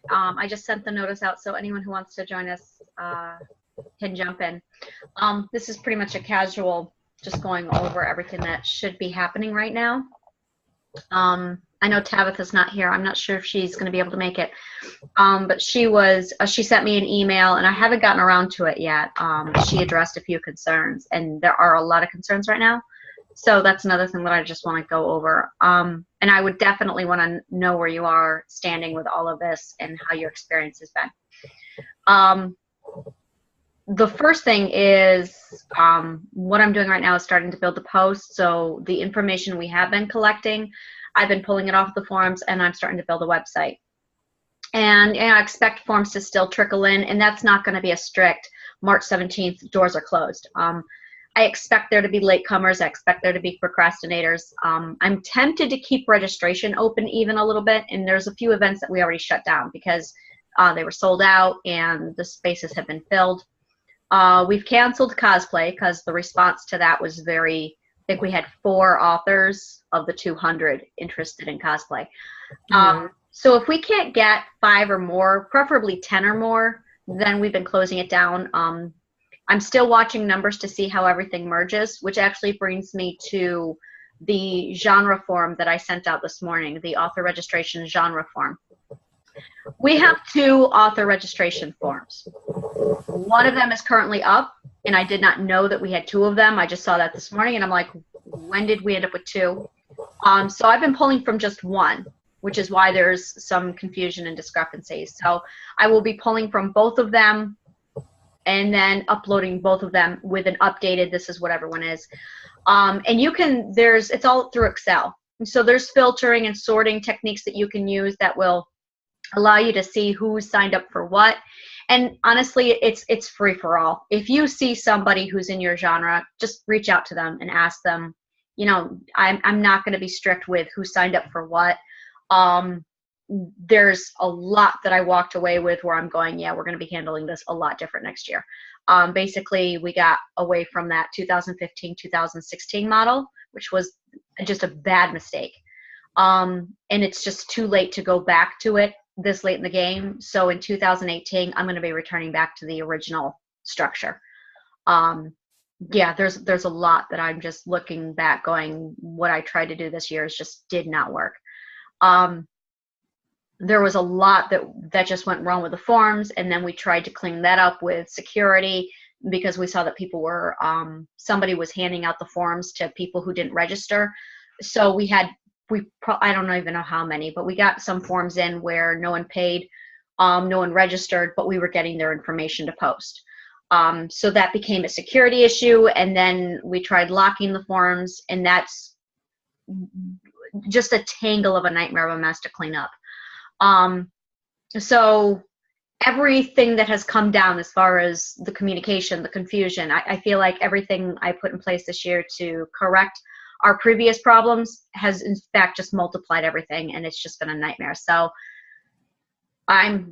I just sent the notice out, so anyone who wants to join us can jump in. This is pretty much a casual, just going over everything that should be happening right now. I know Tabitha's not here. I'm not sure if she's going to be able to make it. But she sent me an email, and I haven't gotten around to it yet. She addressed a few concerns, and there are a lot of concerns right now. So that's another thing that I just want to go over. And I would definitely want to know where you are standing with all of this and how your experience has been. The first thing is what I'm doing right now is starting to build the post. So the information we have been collecting, I've been pulling it off the forums, and I'm starting to build a website. And I expect forms to still trickle in, and that's not going to be a strict March 17th, doors are closed. I expect there to be latecomers. I expect there to be procrastinators. I'm tempted to keep registration open even a little bit, and there's a few events that we already shut down because they were sold out and the spaces have been filled. We've canceled cosplay because the response to that was I think we had 4 authors of the 200 interested in cosplay. So if we can't get 5 or more, preferably 10 or more, then we've been closing it down. I'm still watching numbers to see how everything merges, which actually brings me to the genre form that I sent out this morning, the author registration genre form. We have 2 author registration forms. One of them is currently up, and I did not know that we had 2 of them. I just saw that this morning, and I'm like, when did we end up with 2? So I've been pulling from just one, which is why there's some confusion and discrepancies. So I will be pulling from both of them and then uploading both of them with an updated, this is what everyone is. And you can, it's all through Excel. And so there's filtering and sorting techniques that you can use that will allow you to see who signed up for what. And honestly, it's free for all. If you see somebody who's in your genre, just reach out to them and ask them, you know, I'm not going to be strict with who signed up for what. There's a lot that I walked away with where I'm going, yeah, we're going to be handling this a lot different next year. Basically, we got away from that 2015-2016 model, which was just a bad mistake. And it's just too late to go back to it this late in the game. So in 2018, I'm going to be returning back to the original structure. Yeah, there's a lot that I'm just looking back going, what I tried to do this year just did not work. There was a lot that just went wrong with the forms, and then we tried to clean that up with security because we saw that people were, somebody was handing out the forms to people who didn't register. So I don't even know how many, but we got some forms in where no one paid, no one registered, but we were getting their information to post. So that became a security issue, and then we tried locking the forms, and that's just a tangle of a nightmare of a mess to clean up. So everything that has come down as far as the communication, the confusion, I feel like everything I put in place this year to correct our previous problems has in fact just multiplied everything, and it's just been a nightmare. So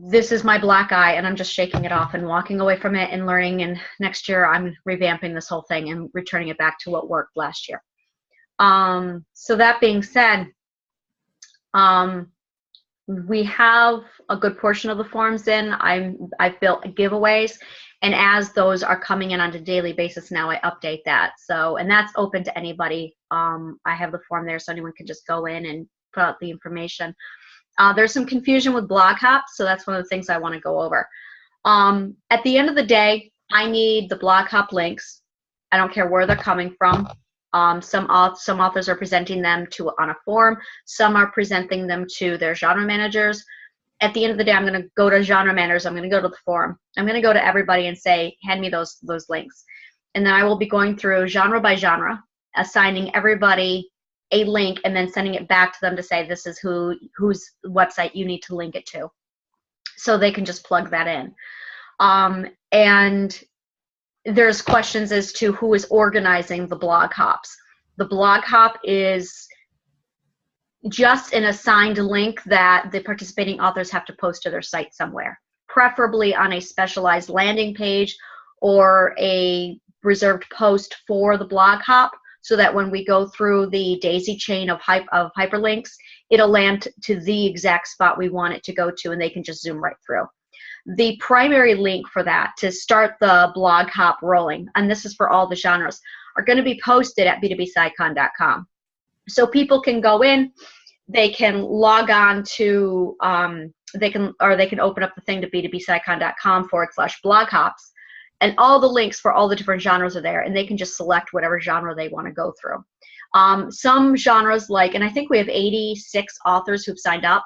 this is my black eye, and I'm just shaking it off and walking away from it and learning, and next year I'm revamping this whole thing and returning it back to what worked last year. So that being said, we have a good portion of the forms in. I've built giveaways, and as those are coming in on a daily basis now, I update that. So, and that's open to anybody. I have the form there so anyone can just go in and put out the information. There's some confusion with blog hops, so that's one of the things I want to go over. At the end of the day, I need the blog hop links. I don't care where they're coming from. Some authors are presenting them on a forum. Some are presenting them to their genre managers. At the end of the day, I'm going to go to genre managers. I'm going to go to the forum. I'm going to go to everybody and say, hand me those links. And then I will be going through genre by genre, assigning everybody a link, and then sending it back to them to say, this is whose website you need to link it to. So they can just plug that in. And there's questions as to who is organizing the blog hops. The blog hop is just an assigned link that the participating authors have to post to their site somewhere, preferably on a specialized landing page or a reserved post for the blog hop, so that when we go through the daisy chain of hyperlinks, it'll land to the exact spot we want it to go to, and they can just zoom right through. The primary link for that to start the blog hop rolling, and this is for all the genres, are going to be posted at b2bscicon.com. So people can go in, they can log on to, they can open up the thing to b2bscicon.com/blog hops, and all the links for all the different genres are there, and they can just select whatever genre they want to go through. Some genres, like, and I think we have 86 authors who've signed up.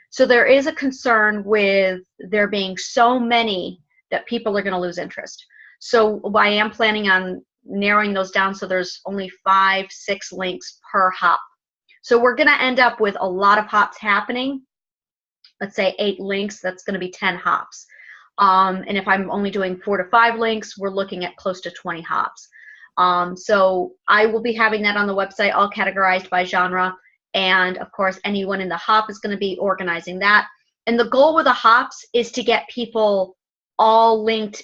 So there is a concern with there being so many that people are going to lose interest. So I am planning on narrowing those down so there's only 5-6 links per hop. So we're going to end up with a lot of hops happening. Let's say 8 links, that's going to be 10 hops. And if I'm only doing 4 to 5 links, we're looking at close to 20 hops. So I will be having that on the website, all categorized by genre. And of course, anyone in the hop is going to be organizing that. And the goal with the hops is to get people all linked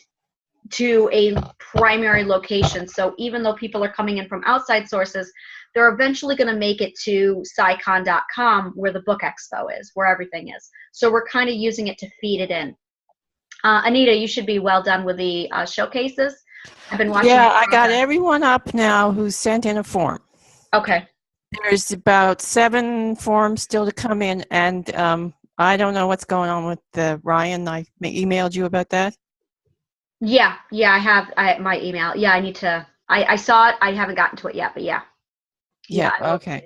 to a primary location. So even though people are coming in from outside sources, they're eventually going to make it to scicon.com, where the book expo is, where everything is. So we're kind of using it to feed it in. Anita, you should be well done with the showcases. I've been watching. Yeah, I got everyone up now who sent in a form. Okay. There's about 7 forms still to come in, and I don't know what's going on with Ryan. I emailed you about that. Yeah, I have my email. Yeah, I need to. I saw it. I haven't gotten to it yet, but yeah. Yeah. Okay.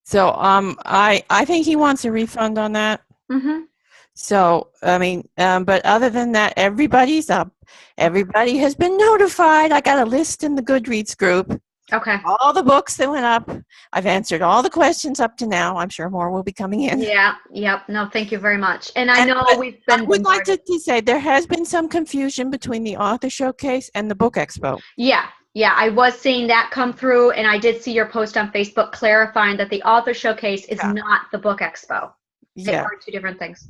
So I think he wants a refund on that. Mm-hmm. So I mean, but other than that, everybody's up. Everybody has been notified. I got a list in the Goodreads group. Okay. All the books that went up. I've answered all the questions up to now. I'm sure more will be coming in. Yeah. Yep. No, thank you very much. And I know we've been. I would like to say there has been some confusion between the author showcase and the book expo. Yeah. I was seeing that come through, and I did see your post on Facebook clarifying that the author showcase is not the book expo. They are 2 different things.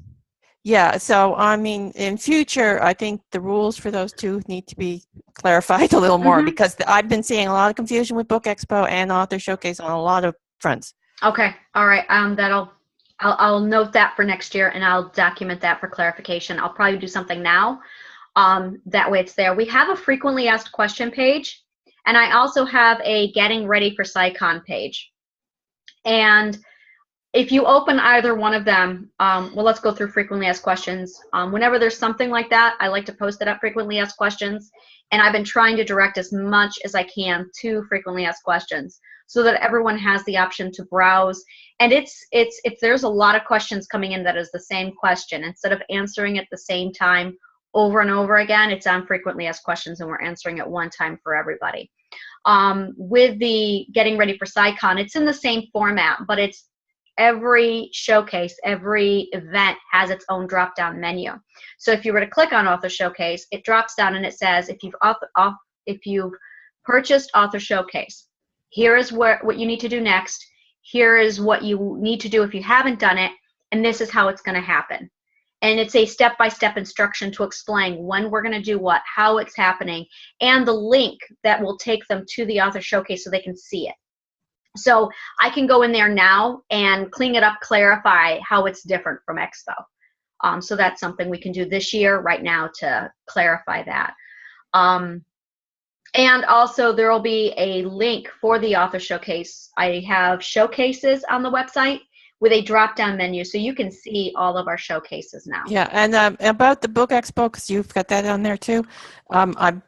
Yeah, so I mean, in future, I think the rules for those 2 need to be clarified a little more, because I've been seeing a lot of confusion with Book Expo and Author Showcase on a lot of fronts. Okay, all right. I'll note that for next year, and I'll document that for clarification. I'll probably do something now. That way it's there. We have a frequently asked question page, and I also have a getting ready for SciCon page. And if you open either one of them, well, let's go through frequently asked questions. Whenever there's something like that, I like to post it up frequently asked questions. And I've been trying to direct as much as I can to frequently asked questions so that everyone has the option to browse. And if there's a lot of questions coming in that is the same question, instead of answering at the same time over and over again, it's on frequently asked questions, and we're answering it one time for everybody. With the getting ready for SciCon, it's in the same format, but it's every showcase, every event has its own drop-down menu. So if you were to click on Author Showcase, it drops down and it says, if you've purchased Author Showcase, here is what you need to do next. Here is what you need to do if you haven't done it, and this is how it's going to happen. And it's a step-by-step instruction to explain when we're going to do what, how it's happening, and the link that will take them to the Author Showcase so they can see it. So I can go in there now and clean it up, clarify how it's different from Expo. So that's something we can do this year right now to clarify that. And also there will be a link for the Author Showcase. I have showcases on the website with a drop-down menu, so you can see all of our showcases now. Yeah, and about the Book Expo, because you've got that on there too, author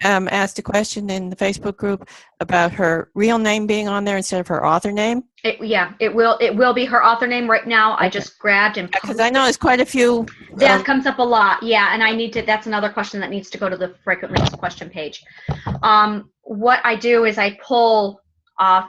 asked a question in the Facebook group about her real name being on there instead of her author name. It will be her author name right now. Okay. I just grabbed and because I know there's quite a few. That comes up a lot, yeah, and I need to. That's another question that needs to go to the frequently asked question page. What I do is I pull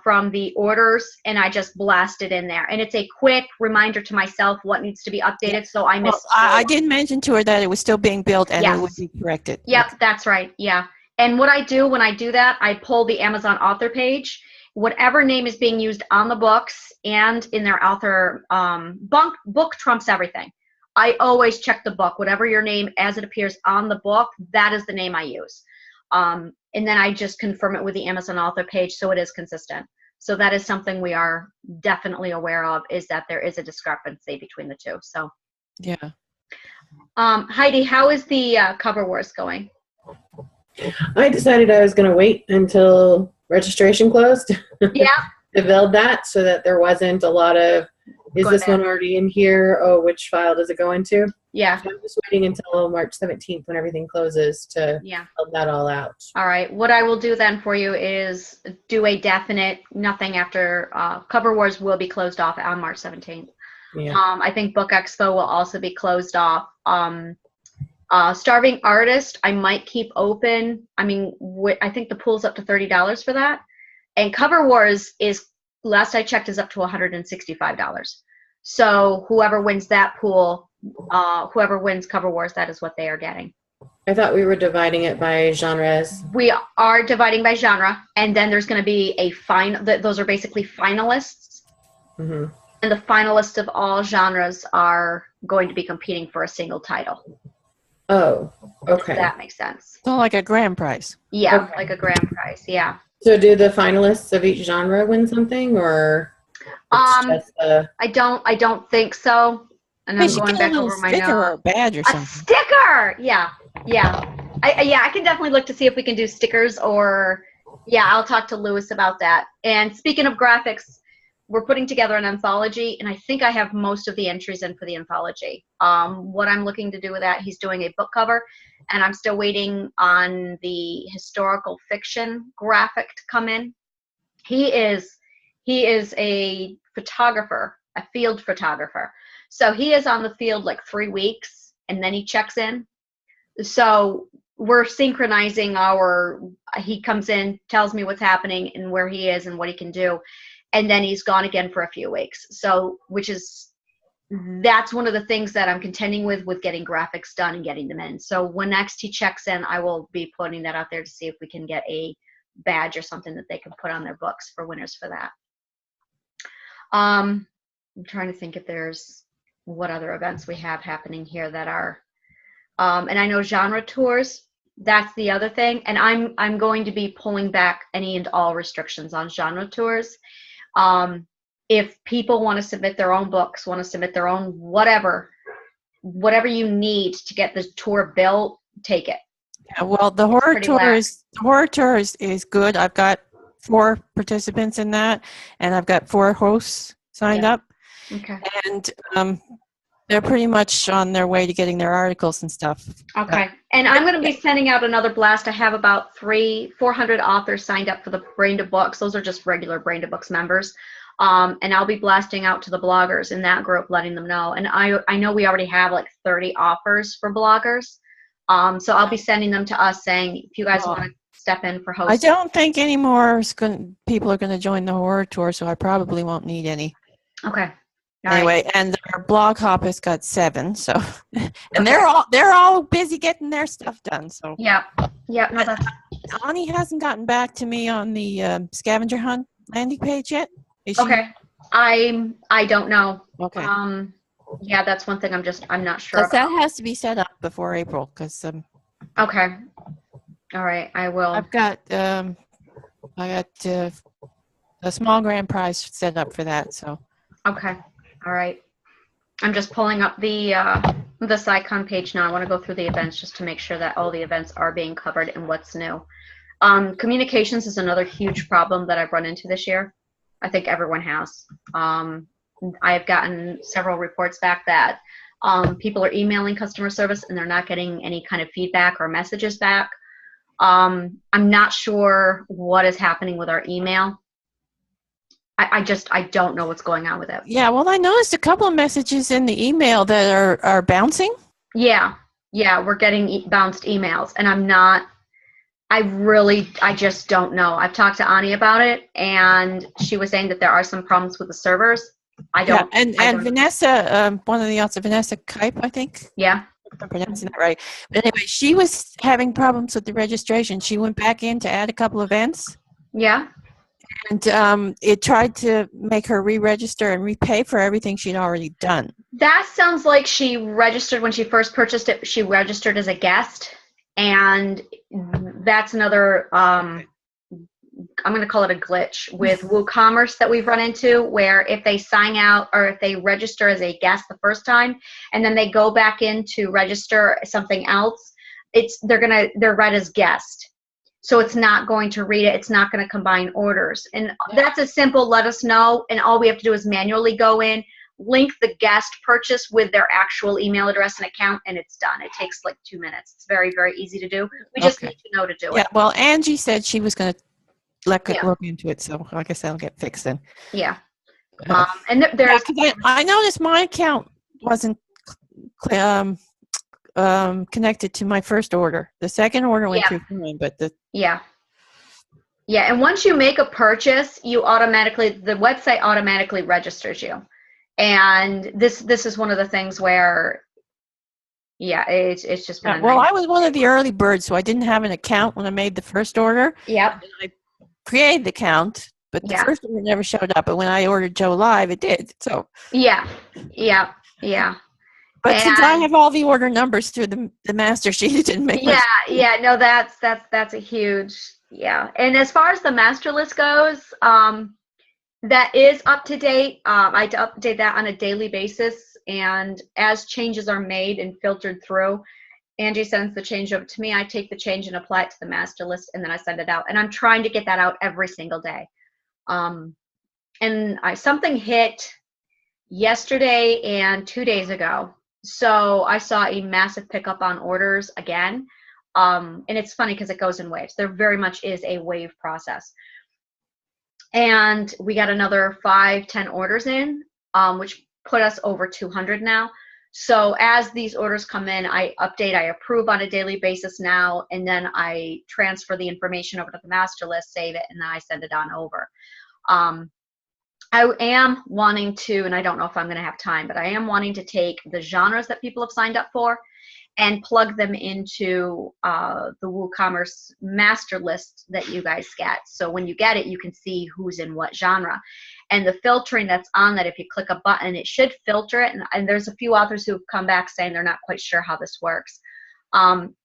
from the orders and I just blast it in there, and it's a quick reminder to myself what needs to be updated. So I missed. Well, I did mention to her that it was still being built and it would be corrected. Yep, that's right. Yeah. And what I do when I do that, I pull the Amazon author page. Whatever name is being used on the books and in their author book trumps everything. I always check the book. Whatever your name as it appears on the book, that is the name I use. And then I just confirm it with the Amazon author page so it is consistent. So that is something we are definitely aware of, is that there is a discrepancy between the two. So, Yeah. Heidi, how is the Cover Wars going? I decided I was going to wait until registration closed Yeah. to build that so that there wasn't a lot of, is Going this one back. already in here? Oh, which file does it go into? Yeah. So I'm just waiting until March 17th when everything closes to Yeah. build that all out. All right. What I will do then for you is do a definite nothing after Cover Wars will be closed off on March 17th. Yeah. I think Book Expo will also be closed off. Starving Artist, I might keep open. I mean, I think the pool's up to $30 for that. And Cover Wars is, last I checked, is up to $165. So whoever wins that pool, whoever wins Cover Wars, that is what they are getting. I thought we were dividing it by genres. We are dividing by genre, and then there's going to be a those are basically finalists. Mm-hmm. And the finalists of all genres are going to be competing for a single title. Oh, okay. If that makes sense. So like a grand prize. Yeah, Okay. like a grand prize. Yeah. So do the finalists of each genre win something, or it's just I don't think so. And Hey, I'm you should going get a back little over my sticker or a notes. badge or A something. sticker. Yeah. I can definitely look to see if we can do stickers, or I'll talk to Lewis about that. And speaking of graphics, we're putting together an anthology, and I think I have most of the entries in for the anthology. What I'm looking to do with that, he's doing a book cover, and I'm still waiting on the historical fiction graphic to come in. He is a photographer, a field photographer. So he is on the field like 3 weeks, and then he checks in. So we're synchronizing he comes in, tells me what's happening and where he is and what he can do. And then he's gone again for a few weeks. So, that's one of the things that I'm contending with getting graphics done and getting them in. So when next he checks in, I will be putting that out there to see if we can get a badge or something that they can put on their books for winners for that. I'm trying to think if there's what other events we have happening here that are, and I know genre tours, that's the other thing. And I'm going to be pulling back any and all restrictions on genre tours. If people want to submit their own books, want to submit their own whatever you need to get the tour built, take it. Yeah, well, the horror pretty tour is good. I've got 4 participants in that, and I've got 4 hosts signed up, Okay. and they're pretty much on their way to getting their articles and stuff. Okay. And I'm going to be sending out another blast. I have about 400 authors signed up for the Brain to Books. Those are just regular Brain to Books members. And I'll be blasting out to the bloggers in that group, letting them know. And I know we already have like 30 offers for bloggers. So I'll be sending them to us saying, if you guys want to step in for hosting. I don't think any more people are going to join the horror tour, so I probably won't need any. Okay. All anyway, right. and our blog hop has got 7, so and they're all busy getting their stuff done. So Yeah. No, that's Ani hasn't gotten back to me on the scavenger hunt landing page yet. Is she? okay. I don't know. Okay. Yeah, that's one thing I'm not sure Because about. that has to be set up before April. Because Okay. All right. I will. I've got a small grand prize set up for that. So Okay. All right. I'm just pulling up the SciCon page now. I want to go through the events just to make sure that all the events are being covered and what's new. Communications is another huge problem that I've run into this year. I think everyone has. I've gotten several reports back that people are emailing customer service and they're not getting any kind of feedback or messages back. I'm not sure what is happening with our email. I don't know what's going on with it. yeah, well, I noticed a couple of messages in the email that are bouncing. Yeah, we're getting bounced emails, and I just don't know. I've talked to Ani about it, and she was saying that there are some problems with the servers. I don't know. Vanessa, one of the authors, Vanessa Kipe, I think. Yeah. If I'm pronouncing that right. But anyway, she was having problems with the registration. She went back in to add a couple of events. Yeah. And it tried to make her re-register and repay for everything she'd already done. That sounds like she registered when she first purchased it. She registered as a guest, and that's another I'm going to call it a glitch with WooCommerce that we've run into, where if they sign out or if they register as a guest the first time and then they go back in to register something else, they're read as guest. So it's not going to read it. It's not going to combine orders. And that's a simple let us know. And all we have to do is manually go in, link the guest purchase with their actual email address and account, and it's done. It takes like 2 minutes. It's very, very easy to do. We just need to know to do it. Yeah, well, Angie said she was going to look Yeah. into it, so I guess that'll get fixed then. Yeah. And there's... Yeah, 'cause I noticed my account wasn't connected to my first order. The second order went through fine, but the... Yeah. Yeah, and once you make a purchase, the website automatically registers you. And this is one of the things where, it's just been well, I was one of the early birds, so I didn't have an account when I made the first order. Yep. I created the account, but the first order never showed up. But when I ordered Joe Live, it did. So yeah. But since I have all the order numbers through the master sheet, it didn't make much sense. No, that's a huge And as far as the master list goes, that is up to date. I update that on a daily basis, and as changes are made and filtered through, Angie sends the change over to me. I take the change and apply it to the master list, and then I send it out. And I'm trying to get that out every single day. And something hit yesterday and 2 days ago. So I saw a massive pickup on orders again. And it's funny because it goes in waves. There very much is a wave process. And we got another 5-10 orders in, which put us over 200 now. So as these orders come in, I approve on a daily basis now, and then I transfer the information over to the master list, save it, and then I send it on over. I am wanting to, and I don't know if I'm going to have time, but I am wanting to take the genres that people have signed up for and plug them into the WooCommerce master list that you guys get. So when you get it, you can see who's in what genre. And the filtering that's on that, if you click a button, it should filter it. And there's a few authors who have come back saying they're not quite sure how this works.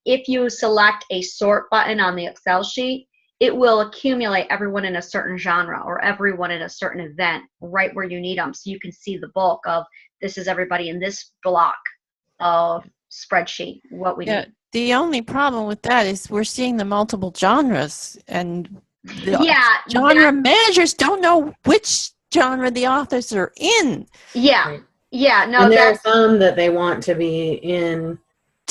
If you select a sort button on the Excel sheet, it will accumulate everyone in a certain genre or everyone in a certain event right where you need them. So you can see the bulk of this is everybody in this block of spreadsheet, what we need. The only problem with that is we're seeing the multiple genres, and the genre managers don't know which genre the authors are in. No, and there are some that they want to be in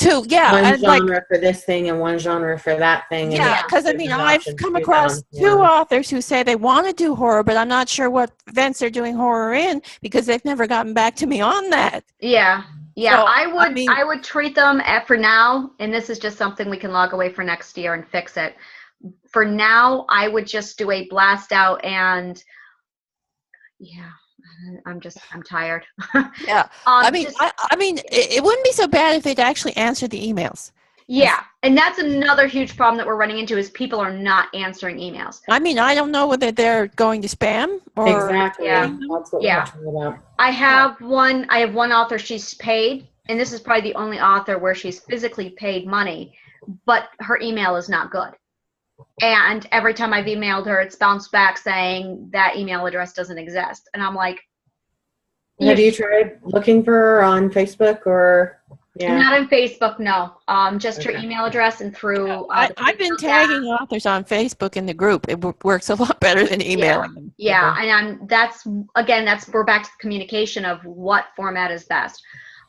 one genre for this thing and one genre for that thing. Because I've come across two authors who say they want to do horror, but I'm not sure what events they're doing horror in because they've never gotten back to me on that. So, I would treat them for now, and this is just something we can log away for next year and fix it. For now, I would just do a blast out and I'm tired. It wouldn't be so bad if they'd actually answer the emails. And that's another huge problem that we're running into is people are not answering emails. I don't know whether they're going to spam or exactly. That's what we're talking about. I have one author, she's paid, and this is probably the only author where she's physically paid money, but her email is not good. And every time I've emailed her, it's bounced back saying that email address doesn't exist. And I'm like, have you tried looking for her on Facebook or? Not on Facebook, no. Just her email address and through. I've been tagging authors on Facebook in the group. It works a lot better than emailing them. And we're back to the communication of what format is best.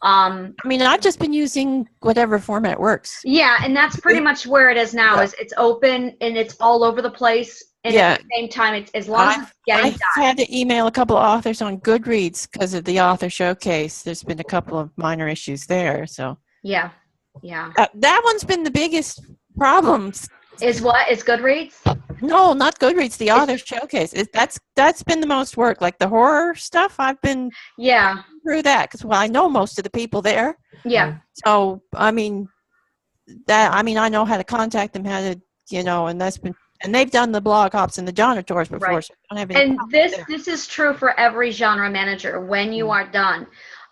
I've just been using whatever format works. And that's pretty much where it is now. Is it's open and it's all over the place. And at the same time, it's as long as it's getting done. I've had to email a couple of authors on Goodreads because of the author showcase. There's been a couple of minor issues there. So that one's been the biggest problem. Is what? Is Goodreads? No, not Goodreads. The author showcase. That's been the most work. Like the horror stuff, I've been through that because I know most of the people there. So I know how to contact them, how to and that's been. And they've done the blog hops and the genre tours before. So I don't have any this is true for every genre manager. When you are done,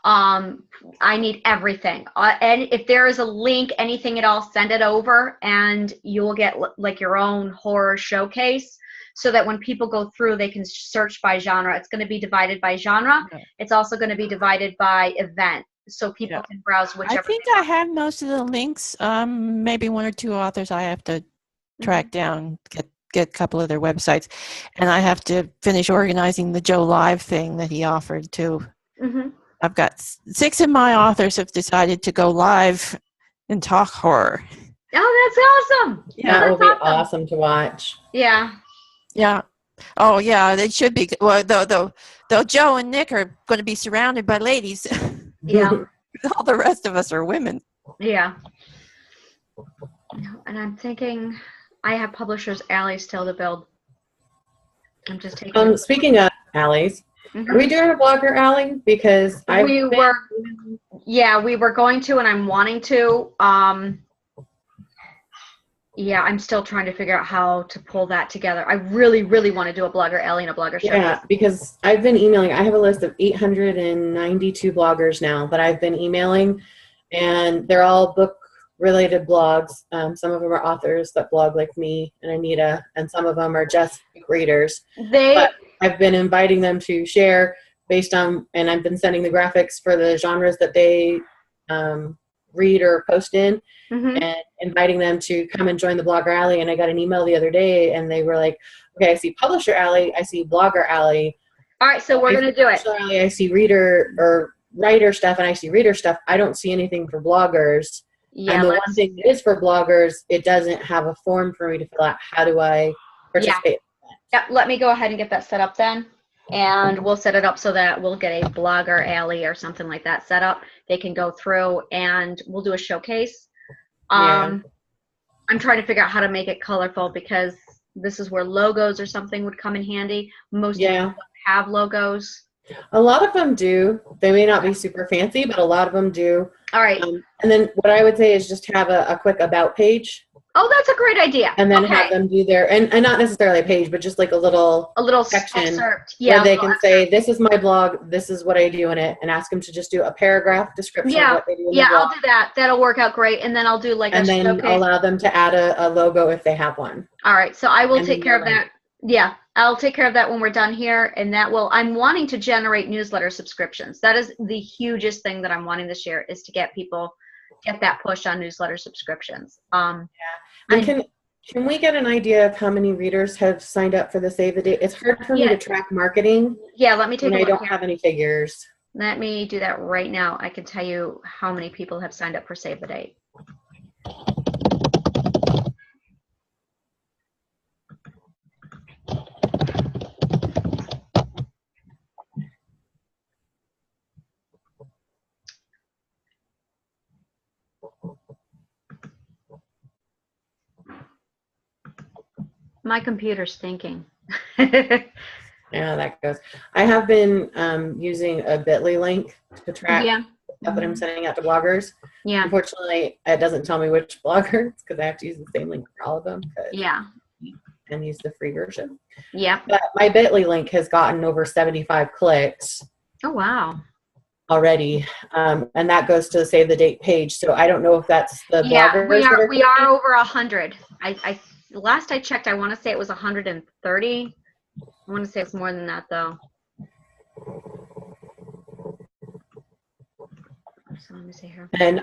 I need everything. And if there is a link, anything at all, send it over, and you'll get like your own horror showcase. so that when people go through, they can search by genre. It's going to be divided by genre. Okay. It's also going to be divided by event, so people can browse whichever. I think I have most of the links. Maybe one or two authors I have to track down, get a couple of their websites, and I have to finish organizing the Joe Live thing that he offered too. I've got 6 of my authors have decided to go live and talk horror. Oh, that's awesome! Yeah, that will be awesome to watch. Yeah. Yeah. Oh, yeah. They should be. Well, though Joe and Nick are going to be surrounded by ladies. Yeah. All the rest of us are women. Yeah. And I'm thinking, I have Publishers Alley still to build. I'm just taking. Speaking of alleys, are we doing a Blogger Alley? Because we were going to, and I'm wanting to. Yeah, I'm still trying to figure out how to pull that together. I really, really want to do a Blogger Alley and a Blogger Showcase. Yeah, because I've been emailing. I have a list of 892 bloggers now that I've been emailing, and they're all book-related blogs. Some of them are authors that blog like me and Anita, and some of them are just readers. But I've been inviting them to share based on, and I've been sending the graphics for the genres that they read or post in, and inviting them to come and join the Blogger Alley. And I got an email the other day, and they were like, okay, I see Publisher Alley, I see Blogger Alley. All right, so we're going to do it. Publisher Alley, I see reader or writer stuff, and I see reader stuff. I don't see anything for bloggers. Yeah, and the one thing that is for bloggers, it doesn't have a form for me to fill out. How do I participate? Yeah, let me go ahead and get that set up then. And we'll set it up so that we'll get a Blogger Alley or something like that set up. They can go through, and we'll do a showcase. I'm trying to figure out how to make it colorful, because this is where logos or something would come in handy. Most people don't have logos. A lot of them do. They may not be super fancy, but a lot of them do. All right. And then what I would say is just have a quick about page. Oh, that's a great idea. And then have them do their, and not necessarily a page, but just like a little section excerpt. Where they can say, this is my blog, this is what I do in it, and ask them to just do a paragraph description of what they do in the blog. I'll do that. That'll work out great. And then I'll do like and then allow them to add a logo if they have one. All right. So I will take care of that. Yeah, I'll take care of that when we're done here. And I'm wanting to generate newsletter subscriptions. That is the hugest thing that I'm wanting this year, is to get that push on newsletter subscriptions. And can we get an idea of how many readers have signed up for the Save the Date? It's hard for me to track marketing. Yeah, let me take a look. I don't have any figures. Let me do that right now. I can tell you how many people have signed up for Save the Date. My computer's thinking. Yeah, that goes. I have been using a Bitly link to track stuff that I'm sending out to bloggers. Yeah. Unfortunately, it doesn't tell me which bloggers, because I have to use the same link for all of them. Yeah. And use the free version. Yeah. But my Bitly link has gotten over 75 clicks. Oh, wow. Already. And that goes to the Save the Date page. So I don't know if that's the bloggers. We are over 100. Last I checked, I want to say it was 130. I want to say it's more than that, though. So let me see here. And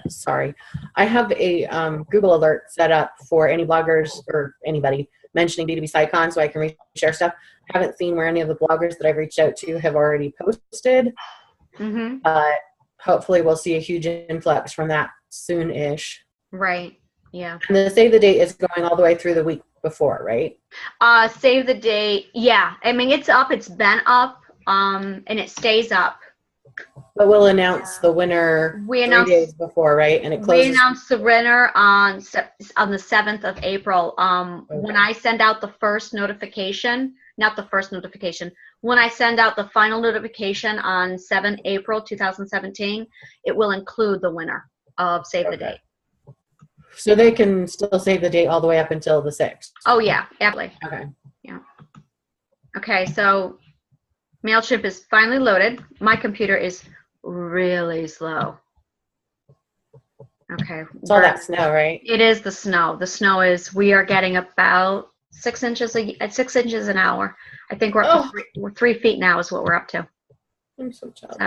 sorry. I have a Google alert set up for any bloggers or anybody mentioning B2B SciCon, so I can share stuff. I haven't seen where any of the bloggers that I've reached out to have already posted. But hopefully we'll see a huge influx from that soon-ish. Right. Yeah. And the Save the Date is going all the way through the week before, right? Save the Date. Yeah. I mean, it's up. It's been up. And it stays up. But we'll announce the winner 3 days before, right? And it closes. We announce the winner on the 7th of April. When I send out the first notification, not the first notification, when I send out the final notification on 7 April 2017, it will include the winner of Save the Date. So they can still save the date all the way up until the 6th. Oh, yeah, absolutely. Okay. Yeah. Okay, so MailChimp is finally loaded. My computer is really slow. Okay. It's all that snow, right? It is the snow. The snow is, we are getting about 6 inches at 6 inches an hour. I think we're up to we're 3 feet now is what we're up to. I'm so jealous.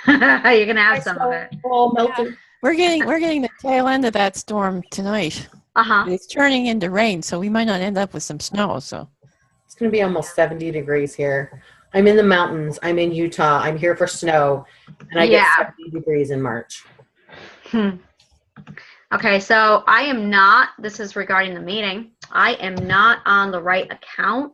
You're gonna have some of it. All melted. We're getting the tail end of that storm tonight. It's turning into rain, so we might not end up with some snow. So it's gonna be almost 70 degrees here. I'm in the mountains. I'm in Utah. I'm here for snow, and I get 70 degrees in March. Okay, so I am not, this is regarding the meeting, I am not on the right account,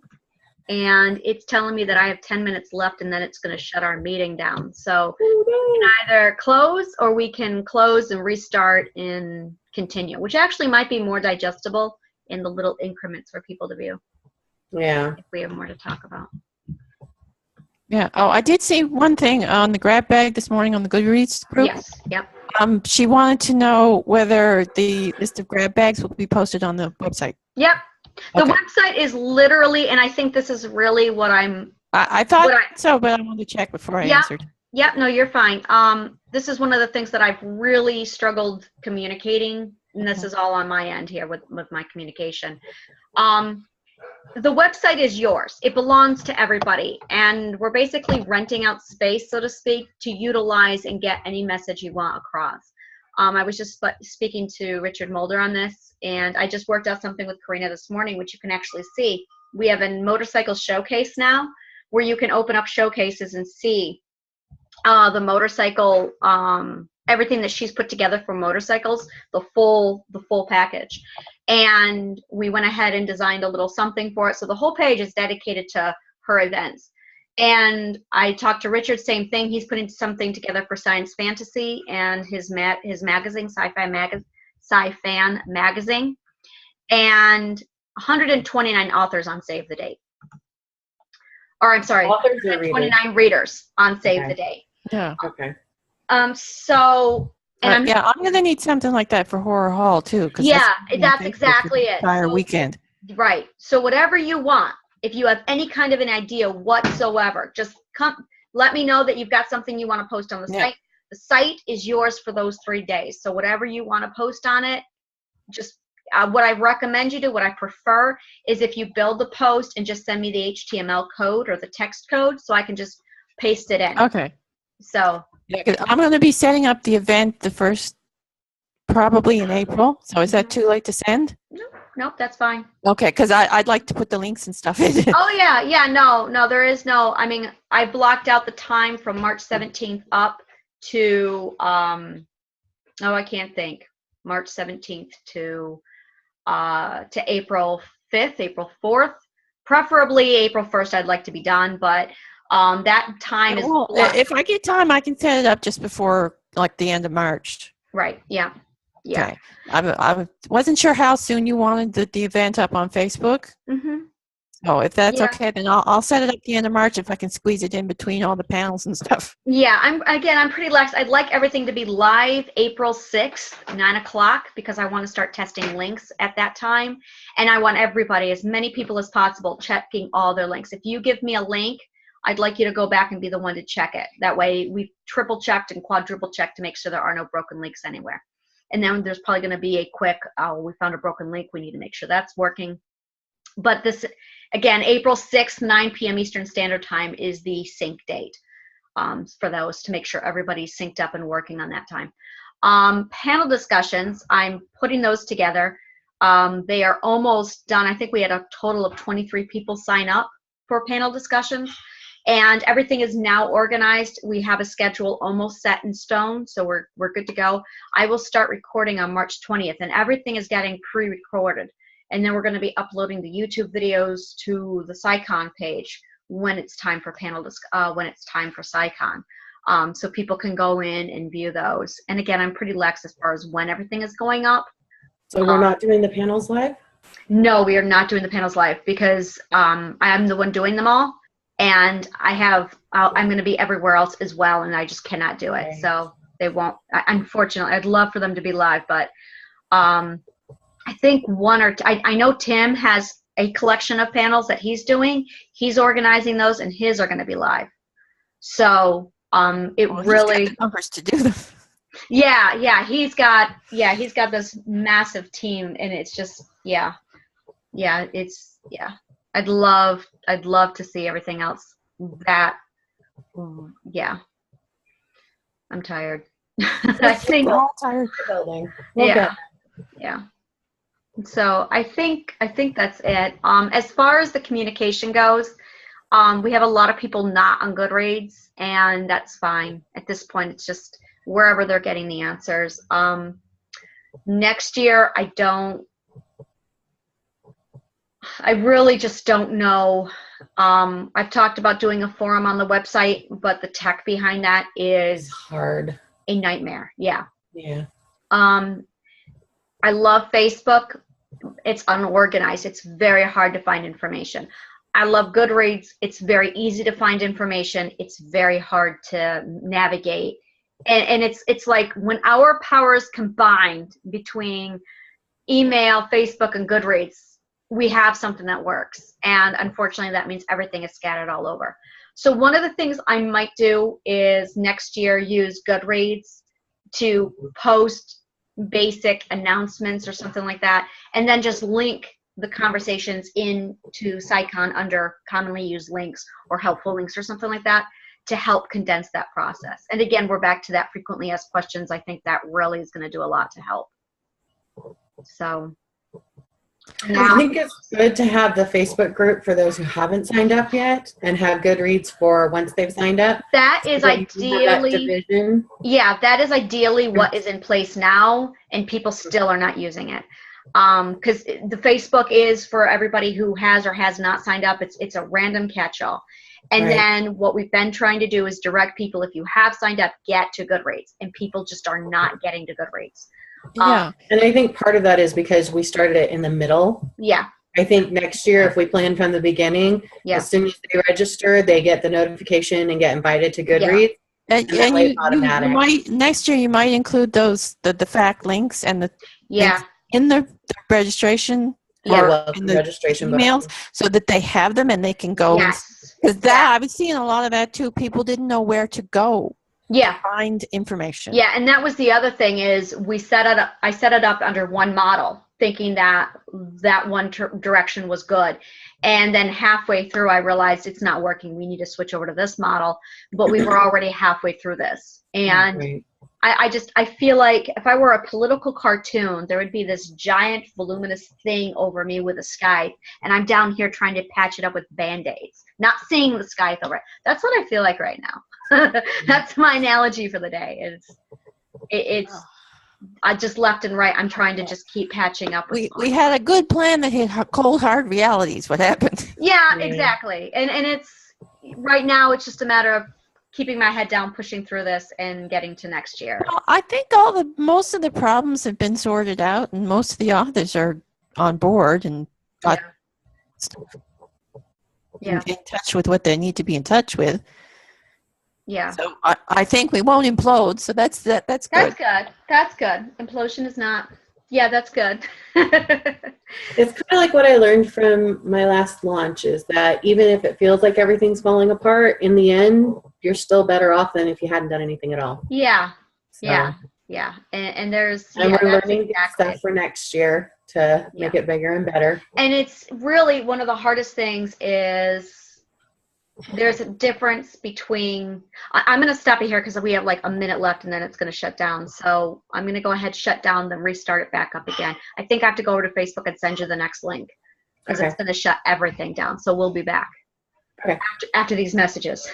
and it's telling me that I have 10 minutes left and then it's going to shut our meeting down. So we can either close or we can close and restart and continue, which actually might be more digestible in the little increments for people to view. Yeah. If we have more to talk about. Yeah. Oh, I did see one thing on the grab bag this morning on the Goodreads group. Yes. Yep. She wanted to know whether the list of grab bags will be posted on the website. Yep. The website is literally, and I think this is really what I thought so, but I wanted to check before I answered. Yep. No, you're fine. This is one of the things that I've really struggled communicating, and this is all on my end here with my communication. The website is yours. It belongs to everybody, and we're basically renting out space, so to speak, to utilize and get any message you want across. I was just speaking to Richard Mulder on this, and I just worked out something with Karina this morning, which you can actually see. We have a motorcycle showcase now, where you can open up showcases and see the motorcycle, everything that she's put together for motorcycles, the full package. And we went ahead and designed a little something for it. So the whole page is dedicated to her events. And I talked to Richard, same thing. He's putting something together for Science Fantasy and his magazine, Sci-Fan magazine, and 129 authors on Save the Date. Or I'm sorry, 129 readers on Save the Date. Yeah. Okay. So. And I'm going to need something like that for Horror Hall too. That's exactly it. Entire weekend. Right. So whatever you want, if you have any kind of an idea whatsoever, just let me know that you've got something you want to post on the site. The site is yours for those 3 days. So whatever you want to post on it, just what I recommend you do, what I prefer is if you build the post and just send me the HTML code or the text code so I can just paste it in. Okay. So. Yeah, I'm going to be setting up the event probably in April. So is that too late to send? Nope, that's fine. Okay, because I'd like to put the links and stuff in. Oh, yeah, no, there is no, I mean, I blocked out the time from March 17th up to, I can't think, March 17th to April 5th, April 4th. Preferably April 1st, I'd like to be done, but that time is if I get time, I can set it up just before like the end of March. Right. Yeah. Okay. I wasn't sure how soon you wanted the event up on Facebook. So if that's okay, then I'll set it up the end of March if I can squeeze it in between all the panels and stuff. Yeah. I'm pretty lax. I'd like everything to be live April 6th, 9:00, because I want to start testing links at that time, and I want everybody, as many people as possible, checking all their links. If you give me a link, I'd like you to go back and be the one to check it. That way we've triple checked and quadruple checked to make sure there are no broken links anywhere. And then there's probably going to be a quick, we found a broken link. We need to make sure that's working. But this, again, April 6th, 9 p.m. Eastern Standard Time is the sync date for those, to make sure everybody's synced up and working on that time. Panel discussions, I'm putting those together. They are almost done. I think we had a total of 23 people sign up for panel discussions. And everything is now organized. We have a schedule almost set in stone, so we're good to go. I will start recording on March 20th, and everything is getting pre-recorded. And then we're going to be uploading the YouTube videos to the SciCon page when it's time for when it's time for SciCon, so people can go in and view those. And again, I'm pretty lax as far as when everything is going up. So we're not doing the panels live? No, we are not doing the panels live because I'm the one doing them all. And I'm going to be everywhere else as well, and I just cannot do it. Right. So they won't, unfortunately. I'd love for them to be live, but I think I know Tim has a collection of panels that he's doing. He's organizing those, and his are going to be live. So really, got the numbers to do them. Yeah, he's got this massive team, and it's just I'd love to see everything else that I'm tired. I think we're all tired building. Yeah. So I think that's it. As far as the communication goes, we have a lot of people not on Goodreads, and that's fine. At this point, it's just wherever they're getting the answers. Next year, I really just don't know. I've talked about doing a forum on the website, but the tech behind that is hard. A nightmare. Yeah. I love Facebook. It's unorganized. It's very hard to find information. I love Goodreads. It's very easy to find information. It's very hard to navigate. And it's like when our powers combined between email, Facebook, and Goodreads, we have something that works. And unfortunately, that means everything is scattered all over. So one of the things I might do is next year use Goodreads to post basic announcements or something like that, and then just link the conversations into SciCon under commonly used links or helpful links or something like that to help condense that process. And again, we're back to that frequently asked questions. I think that really is going to do a lot to help. So I think it's good to have the Facebook group for those who haven't signed up yet, and have Goodreads for once they've signed up. That is ideally, that is ideally what is in place now, and people still are not using it. Because the Facebook is for everybody who has or has not signed up. It's a random catch-all. And then what we've been trying to do is direct people, if you have signed up, get to Goodreads, and people just are not getting to Goodreads. Yeah. And I think part of that is because we started it in the middle. Yeah. I think next year, if we plan from the beginning, as soon as they register, they get the notification and get invited to Goodreads. Yeah. And you might, next year you might include those the fact links and the links in the registration. In the registration emails, so that they have them and they can go. Because I was seeing a lot of that too. People didn't know where to go. Find information. And that was the other thing is I set it up under one model, thinking that one direction was good. And then halfway through, I realized it's not working. We need to switch over to this model. But we were already halfway through this. And I feel like if I were a political cartoon, there would be this giant voluminous thing over me with a scythe, and I'm down here trying to patch it up with Band-Aids, not seeing the scythe over it. That's what I feel like right now. That's my analogy for the day. It's I just left and right. I'm trying to just keep patching up. We had a good plan that hit cold hard realities. What happened? Yeah, exactly. And it's right now. It's just a matter of keeping my head down, pushing through this, and getting to next year. Well, I think most of the problems have been sorted out, and most of the authors are on board and got in touch with what they need to be in touch with. Yeah. So I think we won't implode. So that's good. That's good. That's good. Implosion is not. Yeah, that's good. It's kind of like what I learned from my last launch is that even if it feels like everything's falling apart, in the end, you're still better off than if you hadn't done anything at all. Yeah. So. Yeah. And there's... And we're learning stuff for next year to make it bigger and better. And it's really one of the hardest things is there's a difference between... I'm going to stop it here because we have like a minute left and then it's going to shut down. So I'm going to go ahead, shut down, then restart it back up again. I think I have to go over to Facebook and send you the next link because it's going to shut everything down. So we'll be back after these messages.